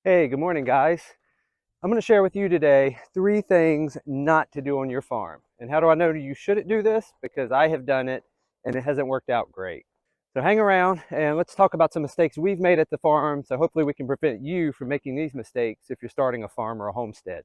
Hey, good morning, guys. I'm going to share with you today 3 things not to do on your farm. And how do I know you shouldn't do this? Because I have done it and it hasn't worked out great. So hang around and let's talk about some mistakes we've made at the farm. So hopefully we can prevent you from making these mistakes if you're starting a farm or a homestead.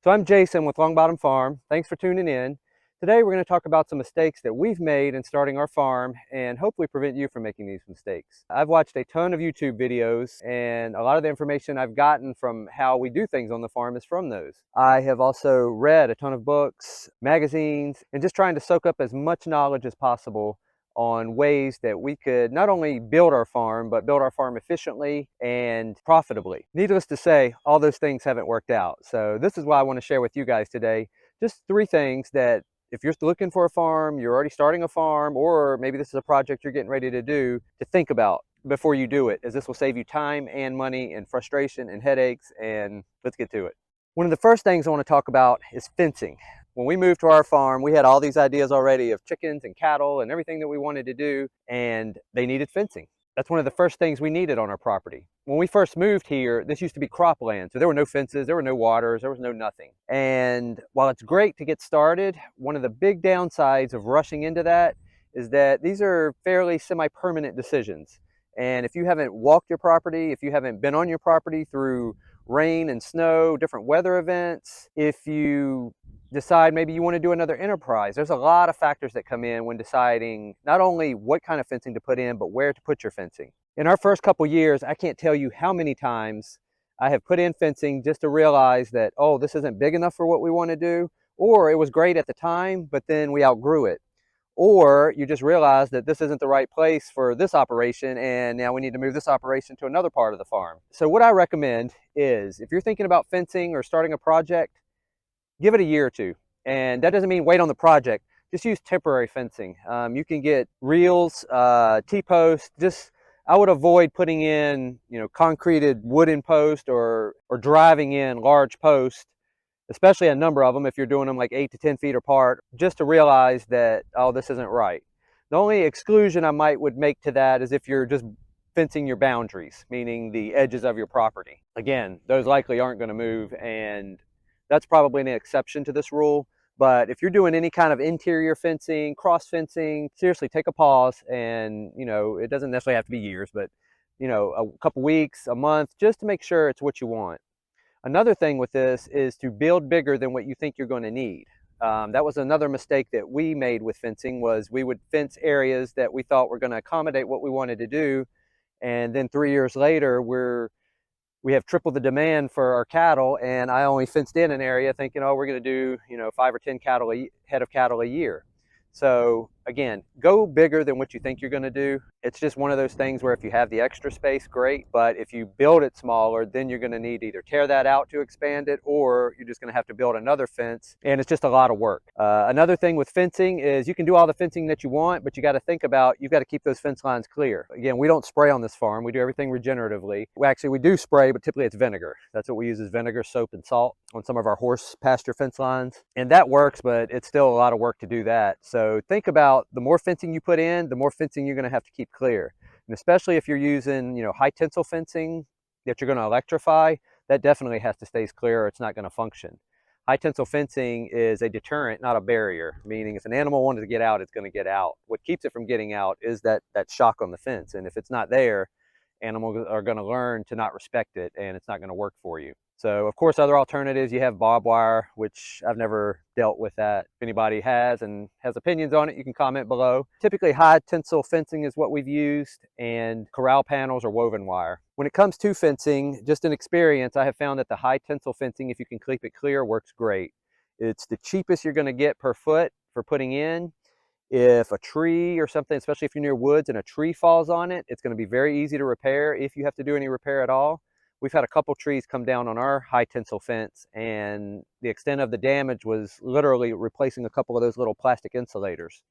So I'm Jason with Long Bottom Farm. Thanks for tuning in. Today we're going to talk about some mistakes that we've made in starting our farm and hopefully prevent you from making these mistakes. I've watched a ton of YouTube videos and a lot of the information I've gotten from how we do things on the farm is from those. I have also read a ton of books, magazines, and just trying to soak up as much knowledge as possible on ways that we could not only build our farm, but build our farm efficiently and profitably. Needless to say, all those things haven't worked out. So this is why I want to share with you guys today, just 3 things that if you're looking for a farm, you're already starting a farm, or maybe this is a project you're getting ready to do, to think about before you do it, as this will save you time and money and frustration and headaches. And let's get to it. One of the first things I want to talk about is fencing. When we moved to our farm, we had all these ideas already of chickens and cattle and everything that we wanted to do, and they needed fencing. That's one of the first things we needed on our property. When we first moved here, this used to be cropland, so there were no fences, there were no waters, there was no nothing. And while it's great to get started, one of the big downsides of rushing into that is that these are fairly semi-permanent decisions. And if you haven't walked your property, if you haven't been on your property through rain and snow, different weather events, if you decide maybe you want to do another enterprise, there's a lot of factors that come in when deciding not only what kind of fencing to put in, but where to put your fencing. In our first couple years, I can't tell you how many times I have put in fencing just to realize that, oh, this isn't big enough for what we want to do, or it was great at the time, but then we outgrew it. Or you just realize that this isn't the right place for this operation and now we need to move this operation to another part of the farm. So what I recommend is if you're thinking about fencing or starting a project, give it a year or two. And that doesn't mean wait on the project. Just use temporary fencing. You can get reels, T-posts. Just I would avoid putting in, concreted wooden post or driving in large posts, especially a number of them if you're doing them like 8 to 10 feet apart, just to realize that, oh, this isn't right. The only exclusion I would make to that is if you're just fencing your boundaries, meaning the edges of your property. Again, those likely aren't going to move, and that's probably an exception to this rule. But if you're doing any kind of interior fencing, cross fencing, seriously take a pause. And it doesn't necessarily have to be years, but a couple weeks, a month, just to make sure it's what you want. Another thing with this is to build bigger than what you think you're going to need. That was another mistake that we made with fencing, was we would fence areas that we thought were going to accommodate what we wanted to do, and then 3 years later we have triple the demand for our cattle, and I only fenced in an area thinking, oh, we're going to do 5 or 10 head of cattle a year. So again, go bigger than what you think you're going to do. It's just one of those things where if you have the extra space, great. But if you build it smaller, then you're going to need to either tear that out to expand it, or you're just going to have to build another fence. And it's just a lot of work. Another thing with fencing is you can do all the fencing that you want, but you got to think about, you've got to keep those fence lines clear. Again, we don't spray on this farm. We do everything regeneratively. We do spray, but typically it's vinegar. That's what we use, is vinegar, soap, and salt on some of our horse pasture fence lines. And that works, but it's still a lot of work to do that. So think about, the more fencing you put in, the more fencing you're going to have to keep clear. And especially if you're using, high tensile fencing that you're going to electrify, that definitely has to stay clear or it's not going to function. High tensile fencing is a deterrent, not a barrier, meaning if an animal wanted to get out, it's going to get out. What keeps it from getting out is that shock on the fence. And if it's not there, animals are going to learn to not respect it, and it's not going to work for you. So of course, other alternatives, you have barbed wire, which I've never dealt with that. If anybody has and has opinions on it, you can comment below. Typically high tensile fencing is what we've used, and corral panels or woven wire. When it comes to fencing, just in experience, I have found that the high tensile fencing, if you can keep it clear, works great. It's the cheapest you're going to get per foot for putting in. If a tree or something, especially if you're near woods and a tree falls on it, it's going to be very easy to repair if you have to do any repair at all. We've had a couple trees come down on our high tensile fence, and the extent of the damage was literally replacing a couple of those little plastic insulators,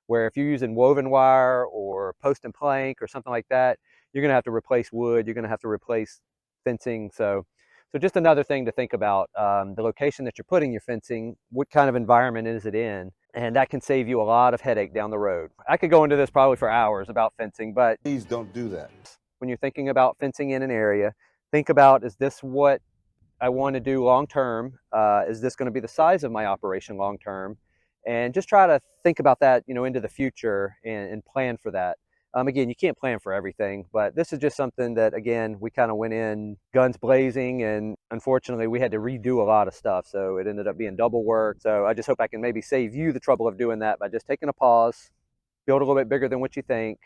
where if you're using woven wire or post and plank or something like that, you're going to have to replace wood, you're going to have to replace fencing. So just another thing to think about, the location that you're putting your fencing, what kind of environment is it in? And that can save you a lot of headache down the road. I could go into this probably for hours about fencing, but Please don't do that. when you're thinking about fencing in an area, Think about, is this what I want to do long term? Is this going to be the size of my operation long term? And just try to think about that, into the future, and plan for that. Again, you can't plan for everything, but this is just something that, again, we kind of went in guns blazing, and unfortunately we had to redo a lot of stuff. So it ended up being double work. So I just hope I can maybe save you the trouble of doing that by just taking a pause, build a little bit bigger than what you think.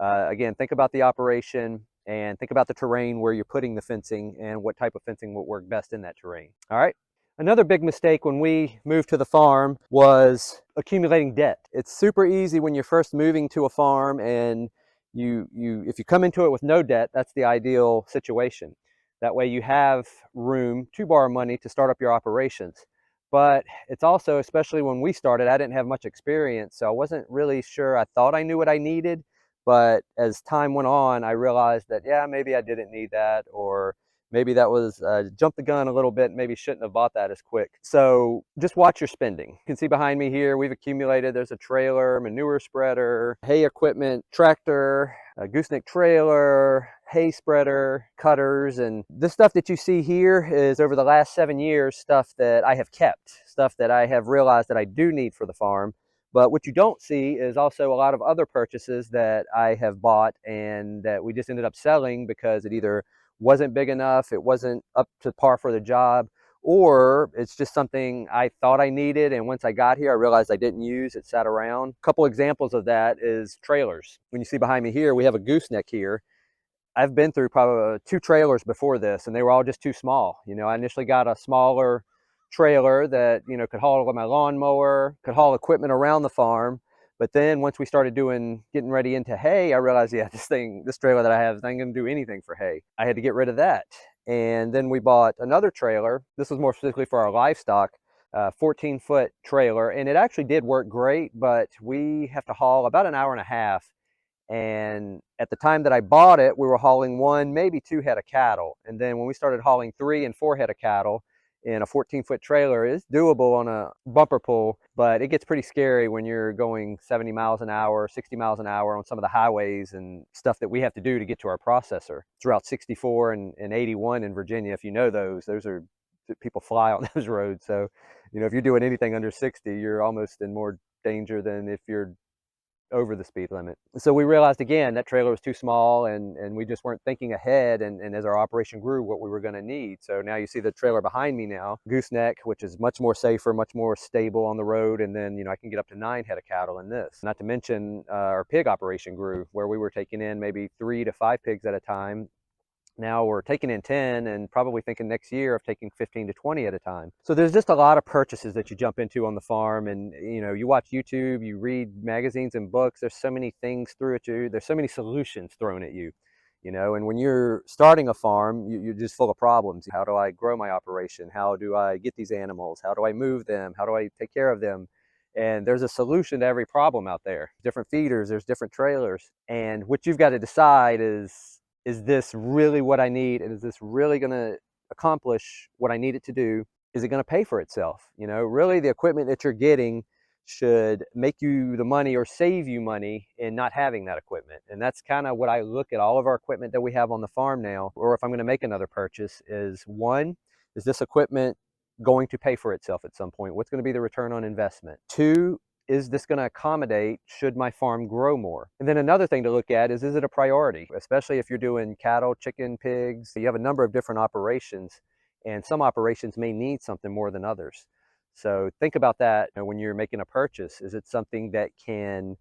Again, think about the operation and think about the terrain where you're putting the fencing and what type of fencing will work best in that terrain. All right. Another big mistake when we moved to the farm was accumulating debt. It's super easy when you're first moving to a farm, and if you come into it with no debt, that's the ideal situation. That way you have room to borrow money to start up your operations. But it's also, especially when we started, I didn't have much experience, so I wasn't really sure. I thought I knew what I needed, but as time went on, I realized that, yeah, maybe I didn't need that, or maybe that was jumped the gun a little bit, maybe shouldn't have bought that as quick. So just watch your spending. You can see behind me here, we've accumulated, there's a trailer, manure spreader, hay equipment, tractor, a gooseneck trailer, hay spreader, cutters, and this stuff that you see here is over the last 7 years stuff that I have kept, stuff that I have realized that I do need for the farm. But what you don't see is also a lot of other purchases that I have bought and that we just ended up selling because it either wasn't big enough, it wasn't up to par for the job, or it's just something I thought I needed, and once I got here I realized I didn't use it, sat around. A couple examples of that is trailers. When you see behind me here, we have a gooseneck here. I've been through probably 2 trailers before this, and they were all just too small. I initially got a smaller trailer that, could haul my lawnmower, could haul equipment around the farm. But then once we started getting ready into hay, I realized, yeah, this trailer that I have is not going to do anything for hay. I had to get rid of that. And then we bought another trailer. This was more specifically for our livestock, 14-foot trailer. And it actually did work great, but we have to haul about an hour and a half. And at the time that I bought it, we were hauling 1, maybe 2 head of cattle. And then when we started hauling 3 and 4 head of cattle in a 14-foot trailer, it's doable on a bumper pull, but it gets pretty scary when you're going 70 miles an hour, 60 miles an hour on some of the highways and stuff that we have to do to get to our processor. It's Route 64 and 81 in Virginia. If you know those are, people fly on those roads. So, if you're doing anything under 60, you're almost in more danger than if you're over the speed limit. So we realized again that trailer was too small, and we just weren't thinking ahead, and as our operation grew, what we were going to need. So now you see the trailer behind me now, gooseneck, which is much more safer, much more stable on the road, and then I can get up to 9 head of cattle in this. Not to mention our pig operation grew, where we were taking in maybe 3 to 5 pigs at a time. Now we're taking in 10 and probably thinking next year of taking 15 to 20 at a time. So there's just a lot of purchases that you jump into on the farm, and you watch YouTube, you read magazines and books. There's so many things through at you. There's so many solutions thrown at you. And when you're starting a farm, you're just full of problems. How do I grow my operation? How do I get these animals? How do I move them? How do I take care of them? And there's a solution to every problem out there. Different feeders, there's different trailers. And what you've got to decide is this really what I need? And is this really going to accomplish what I need it to do? Is it going to pay for itself? Really the equipment that you're getting should make you the money or save you money in not having that equipment. And that's kind of what I look at all of our equipment that we have on the farm now, or if I'm going to make another purchase, is 1, is this equipment going to pay for itself at some point? What's going to be the return on investment? 2, is this going to accommodate should my farm grow more? And then another thing to look at is it a priority? Especially if you're doing cattle, chicken, pigs, you have a number of different operations, and some operations may need something more than others. So think about that when you're making a purchase. Is it something that can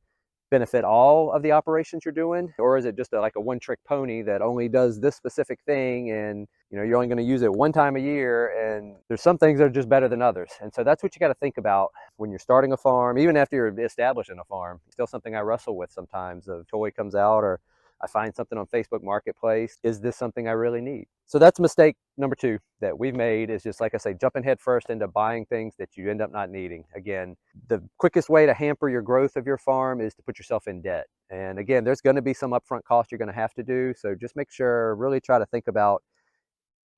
benefit all of the operations you're doing, or is it just like a one-trick pony that only does this specific thing, and you're only going to use it 1 time a year? And there's some things that are just better than others. And so that's what you got to think about when you're starting a farm. Even after you're establishing a farm, still something I wrestle with sometimes. A toy comes out, or I find something on Facebook Marketplace. Is this something I really need? So that's mistake number 2 that we've made, is just, like I say, jumping head first into buying things that you end up not needing. Again, the quickest way to hamper your growth of your farm is to put yourself in debt. And again, there's going to be some upfront costs you're going to have to do. So just make sure, really try to think about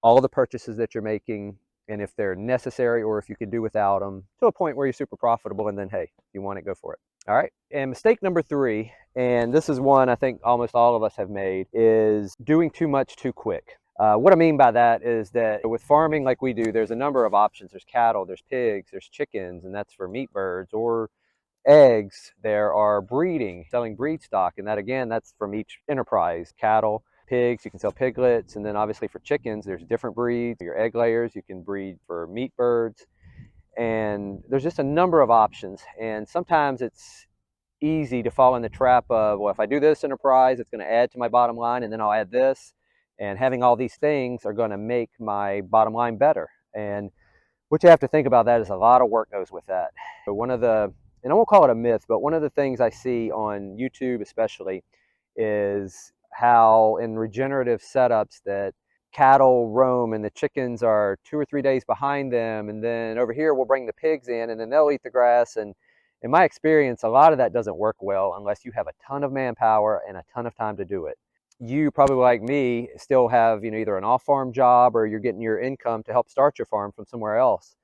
all the purchases that you're making, and if they're necessary or if you can do without them, to a point where you're super profitable, and then, hey, if you want it, go for it. All right. And mistake number 3, and this is one I think almost all of us have made, is doing too much too quick. What I mean by that is that with farming like we do, there's a number of options. There's cattle, there's pigs, there's chickens, and that's for meat birds, or eggs. There are breeding, selling breed stock, and that again, that's from each enterprise. Cattle, pigs, you can sell piglets, and then obviously for chickens, there's different breeds. Your egg layers, you can breed for meat birds, and there's just a number of options. And sometimes it's easy to fall in the trap of, well, if I do this enterprise, it's going to add to my bottom line, and then I'll add this, and having all these things are going to make my bottom line better. And what you have to think about that is a lot of work goes with that. So one of the, and I won't call it a myth, but one of the things I see on YouTube especially is how in regenerative setups that cattle roam and the chickens are 2 or 3 days behind them, and then over here we'll bring the pigs in and then they'll eat the grass. And in my experience, a lot of that doesn't work well unless you have a ton of manpower and a ton of time to do it. You probably, like me, still have, either an off-farm job or you're getting your income to help start your farm from somewhere else.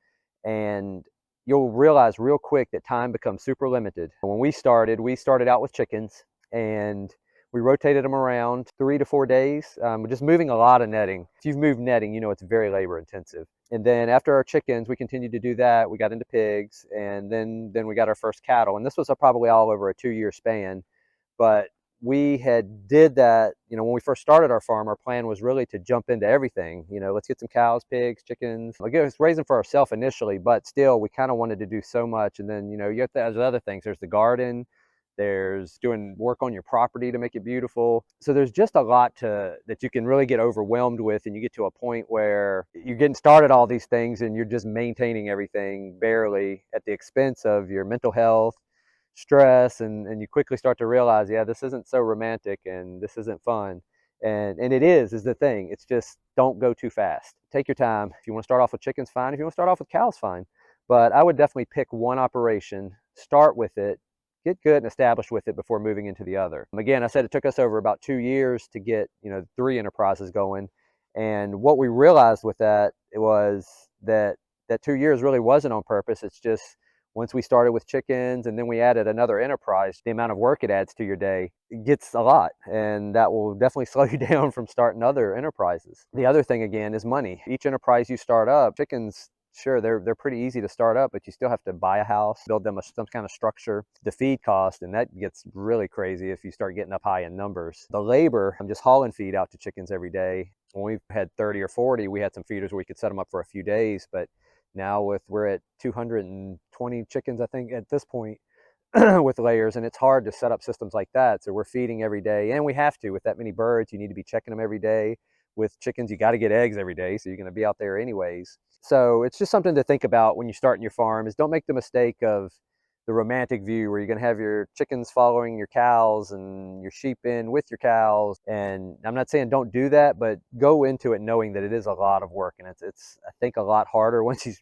And you'll realize real quick that time becomes super limited. When we started out with chickens, and we rotated them around 3 to 4 days. We're just moving a lot of netting. If you've moved netting, you know it's very labor intensive. And then after our chickens, we continued to do that. We got into pigs, and then we got our first cattle. And this was probably all over a 2-year span. But we had did that, when we first started our farm, our plan was really to jump into everything. Let's get some cows, pigs, chickens. Like, it was raising for ourselves initially, but still we kind of wanted to do so much. And then, you have to add other things. There's the garden, there's doing work on your property to make it beautiful. So there's just a lot that you can really get overwhelmed with, and you get to a point where you're getting started all these things and you're just maintaining everything barely at the expense of your mental health, stress, and you quickly start to realize, yeah, this isn't so romantic and this isn't fun. And it is the thing. It's just, don't go too fast. Take your time. If you want to start off with chickens, fine. If you want to start off with cows, fine. But I would definitely pick one operation, start with it, get good and established with it before moving into the other. Again, I said it took us over about 2 years to get 3 enterprises going. And what we realized with that was that 2 years really wasn't on purpose. It's just, once we started with chickens and then we added another enterprise, the amount of work it adds to your day, it gets a lot. And that will definitely slow you down from starting other enterprises. The other thing, again, is money. Each enterprise you start up, chickens, sure, they're pretty easy to start up, but you still have to buy a house, build them some kind of structure, the feed cost, and that gets really crazy if you start getting up high in numbers. The labor, I'm just hauling feed out to chickens every day. When we had 30 or 40, we had some feeders where we could set them up for a few days, but now we're at 220 chickens, I think, at this point, with layers, and it's hard to set up systems like that. So we're feeding every day, and we have to. With that many birds, you need to be checking them every day. With chickens, you got to get eggs every day, so you're going to be out there anyways. So it's just something to think about when you start in your farm, is don't make the mistake of the romantic view where you're going to have your chickens following your cows and your sheep in with your cows. And I'm not saying don't do that, but go into it knowing that it is a lot of work, and it's I think a lot harder once you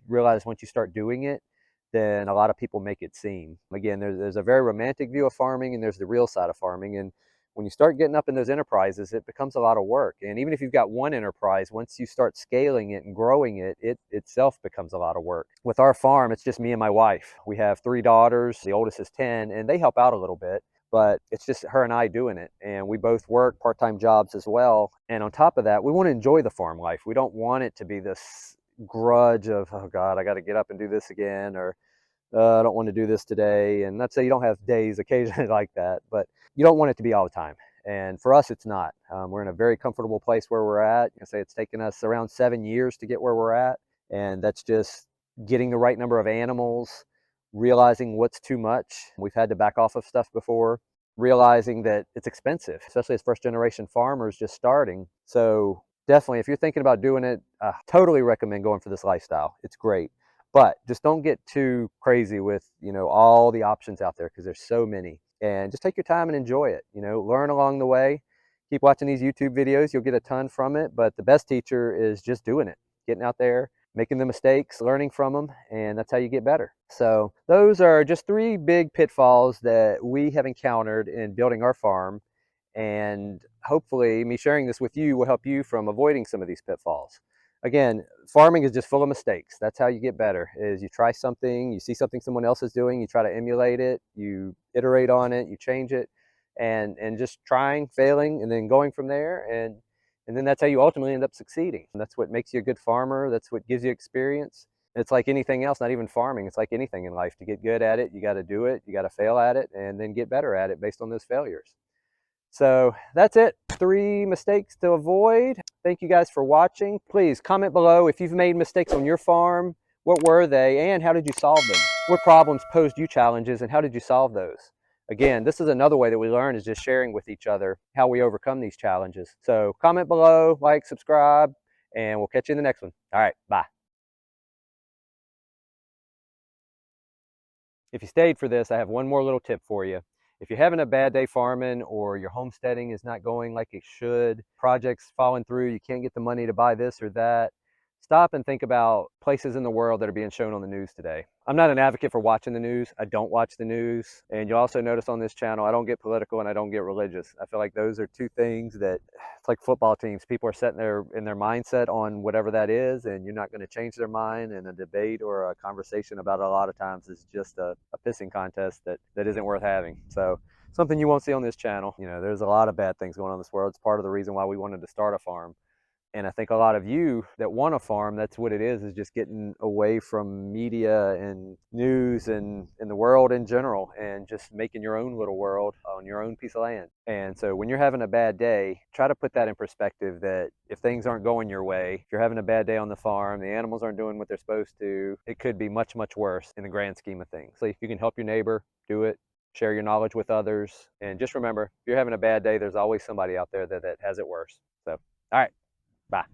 start doing it than a lot of people make it seem. Again, there's a very romantic view of farming, and there's the real side of farming. And when you start getting up in those enterprises, it becomes a lot of work. And even if you've got one enterprise, once you start scaling it and growing it, it itself becomes a lot of work. With our farm, it's just me and my wife. We have 3 daughters. The oldest is 10, and they help out a little bit, but it's just her and I doing it. And we both work part-time jobs as well. And on top of that, we want to enjoy the farm life. We don't want it to be this grudge of, oh God, I got to get up and do this again, or I don't want to do this today. And not say you don't have days occasionally like that, but you don't want it to be all the time. And for us, it's not. We're in a very comfortable place where we're at. Say it's taken us around 7 years to get where we're at. And that's just getting the right number of animals, realizing what's too much. We've had to back off of stuff before, realizing that it's expensive, especially as first generation farmers just starting. So definitely, if you're thinking about doing it, I totally recommend going for this lifestyle. It's great. But just don't get too crazy with, all the options out there, because there's so many. And just take your time and enjoy it. Learn along the way. Keep watching these YouTube videos. You'll get a ton from it. But the best teacher is just doing it, getting out there, making the mistakes, learning from them, and that's how you get better. So those are just 3 big pitfalls that we have encountered in building our farm. And hopefully me sharing this with you will help you from avoiding some of these pitfalls. Again, farming is just full of mistakes. That's how you get better, is you try something, you see something someone else is doing, you try to emulate it, you iterate on it, you change it, and just trying, failing, and then going from there. And And then that's how you ultimately end up succeeding. And that's what makes you a good farmer. That's what gives you experience. It's like anything else, not even farming. It's like anything in life. To get good at it, you got to do it. You got to fail at it and then get better at it based on those failures. So that's it. 3 mistakes to avoid. Thank you guys for watching. Please comment below if you've made mistakes on your farm. What were they and how did you solve them? What problems posed you challenges and how did you solve those? Again, this is another way that we learn, is just sharing with each other how we overcome these challenges. So comment below, like, subscribe, and we'll catch you in the next one. All right, bye. If you stayed for this, I have one more little tip for you. If you're having a bad day farming or your homesteading is not going like it should, projects falling through, you can't get the money to buy this or that, stop and think about places in the world that are being shown on the news today. I'm not an advocate for watching the news. I don't watch the news. And you'll also notice on this channel, I don't get political and I don't get religious. I feel like those are 2 things that, it's like football teams. People are set in their mindset on whatever that is, and you're not going to change their mind. And a debate or a conversation about it a lot of times is just a pissing contest that isn't worth having. So something you won't see on this channel. You know, there's a lot of bad things going on in this world. It's part of the reason why we wanted to start a farm. And I think a lot of you that want to farm, that's what it is just getting away from media and news and the world in general, and just making your own little world on your own piece of land. And so when you're having a bad day, try to put that in perspective, that if things aren't going your way, if you're having a bad day on the farm, the animals aren't doing what they're supposed to, it could be much, much worse in the grand scheme of things. So if you can help your neighbor, do it. Share your knowledge with others. And just remember, if you're having a bad day, there's always somebody out there that has it worse. So, all right. Bye.